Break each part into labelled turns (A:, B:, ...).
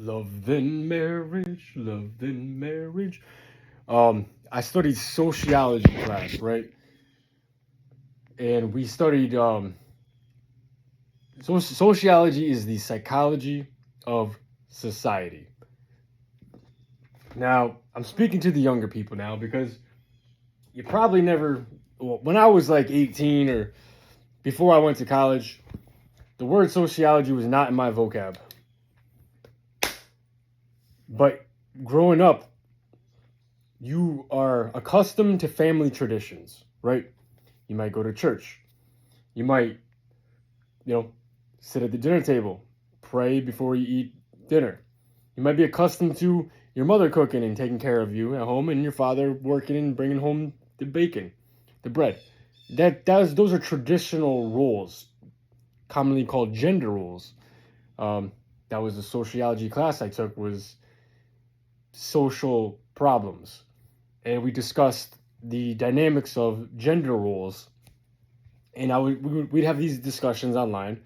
A: Love than marriage, love than marriage. I studied sociology class, right? And we studied sociology is the psychology of society. Now, I'm speaking to the younger people now because you probably never, well, when I was like 18 or before I went to college, the word sociology was not in my vocab. But growing up, you are accustomed to family traditions, right? You might go to church. You might, sit at the dinner table, pray before you eat dinner. You might be accustomed to your mother cooking and taking care of you at home, and your father working and bringing home the bacon, the bread. Those are traditional roles, commonly called gender roles. That was the sociology class I took, was social problems, and we discussed the dynamics of gender roles. And we'd have these discussions online.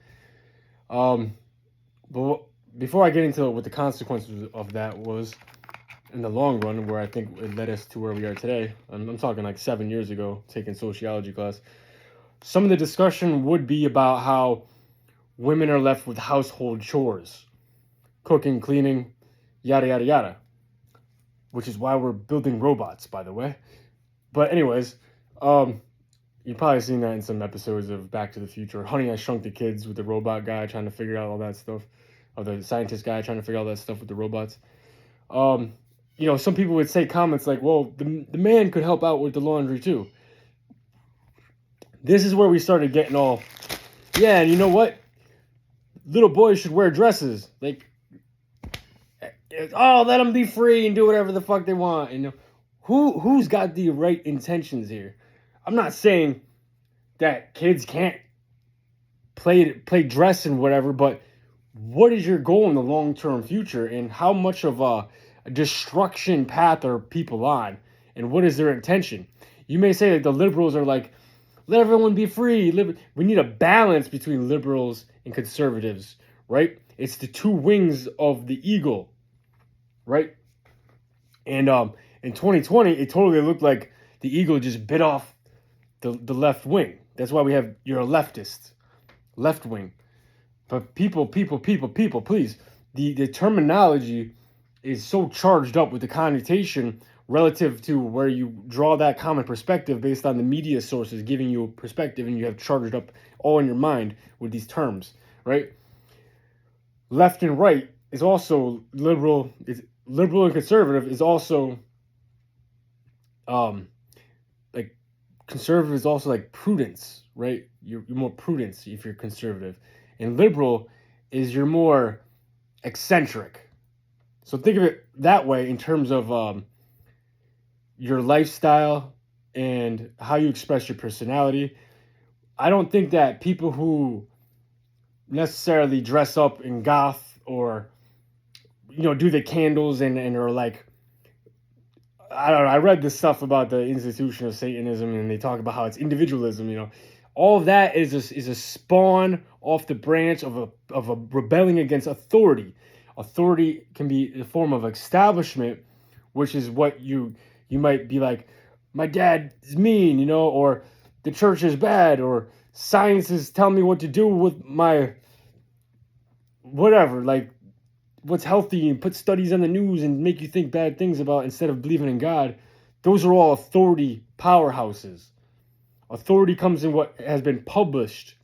A: But before I get into what the consequences of that was in the long run, where I think it led us to where we are today, I'm talking like 7 years ago, taking sociology class. Some of the discussion would be about how women are left with household chores, cooking, cleaning, yada, yada, yada, which is why we're building robots, by the way. But anyways, you've probably seen that in some episodes of Back to the Future. Honey, I Shrunk the Kids, with the robot guy trying to figure out all that stuff, or the scientist guy trying to figure out all that stuff with the robots. Some people would say comments like, well, the man could help out with the laundry too. This is where we started getting all, yeah, and you know what? Little boys should wear dresses. Like, let them be free and do whatever the fuck they want. And who's got the right intentions here? I'm not saying that kids can't play dress and whatever, but what is your goal in the long-term future, and how much of a destruction path are people on, and what is their intention? You may say that the liberals are like, let everyone be free. We need a balance between liberals and conservatives, right? It's the two wings of the eagle, right? And in 2020, it totally looked like the eagle just bit off the left wing. That's why you're a leftist, left wing. But people, please, the terminology is so charged up with the connotation relative to where you draw that common perspective based on the media sources giving you a perspective, and you have charged up all in your mind with these terms, right? Left and right is also liberal. Liberal and conservative is also, like, conservative is also like prudence, right? You're more prudence if you're conservative, and liberal is you're more eccentric. So think of it that way in terms of your lifestyle and how you express your personality. I don't think that people who necessarily dress up in goth or do the candles and are like, I don't know, I read this stuff about the institution of Satanism, and they talk about how it's individualism. All of that is a spawn off the branch of a rebelling against authority. Authority can be the form of establishment, which is what you might be like, my dad is mean, or the church is bad, or science is telling me what to do with my whatever, like what's healthy, and put studies on the news and make you think bad things about instead of believing in God. Those are all authority powerhouses. Authority comes in what has been published,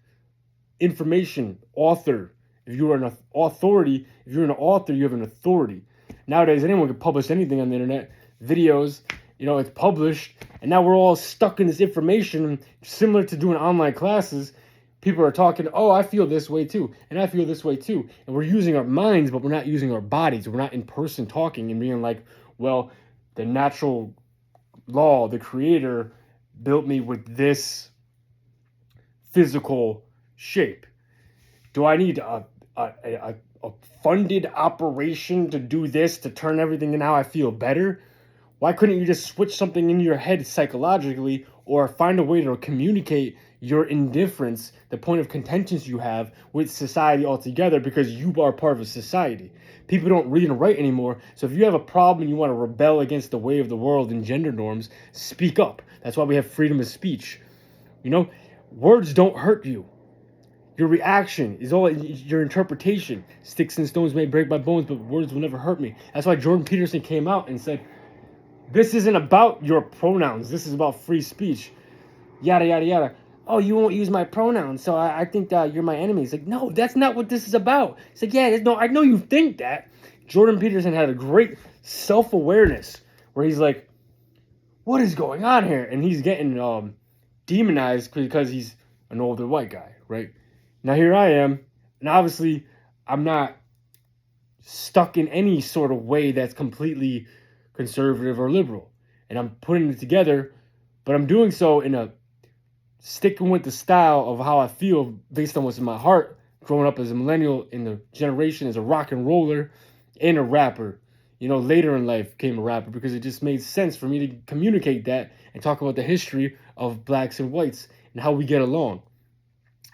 A: information, author. If you are an authority, if you're an author, you have an authority. Nowadays, anyone can publish anything on the internet, videos, it's published, and now we're all stuck in this information, similar to doing online classes. People are talking, oh, I feel this way too, and I feel this way too, and we're using our minds, but we're not using our bodies. We're not in person talking and being like, well, the natural law, the creator built me with this physical shape. Do I need a funded operation to do this, to turn everything, and how I feel better? Why couldn't you just switch something in your head psychologically, or find a way to communicate your indifference, the point of contentions you have with society altogether, because you are part of a society. People don't read and write anymore, so if you have a problem and you want to rebel against the way of the world and gender norms, speak up. That's why we have freedom of speech. You know, words don't hurt you. Your reaction is all your interpretation. Sticks and stones may break my bones, but words will never hurt me. That's why Jordan Peterson came out and said, this isn't about your pronouns. This is about free speech. Yada, yada, yada. Oh, you won't use my pronouns, so I think that you're my enemy. It's like, no, that's not what this is about. It's like, yeah, no, I know you think that. Jordan Peterson had a great self-awareness where he's like, what is going on here? And he's getting demonized because he's an older white guy, right? Now here I am, and obviously I'm not stuck in any sort of way that's completely conservative or liberal. And I'm putting it together, but I'm doing so in a sticking with the style of how I feel based on what's in my heart, growing up as a millennial in the generation as a rock and roller and a rapper. You know, later in life became a rapper because it just made sense for me to communicate that and talk about the history of blacks and whites and how we get along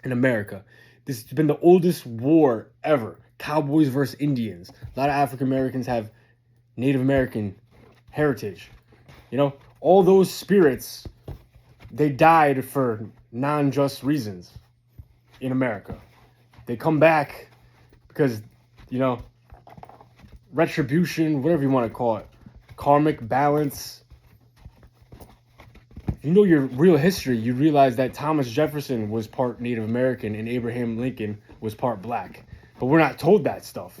A: in America. This has been the oldest war ever. Cowboys versus Indians. A lot of African Americans have Native American heritage. You know, all those spirits, they died for non-just reasons in America. They come back because, you know, retribution, whatever you want to call it, karmic balance. If you know your real history, you realize that Thomas Jefferson was part Native American and Abraham Lincoln was part black. But we're not told that stuff.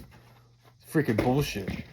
A: It's freaking bullshit.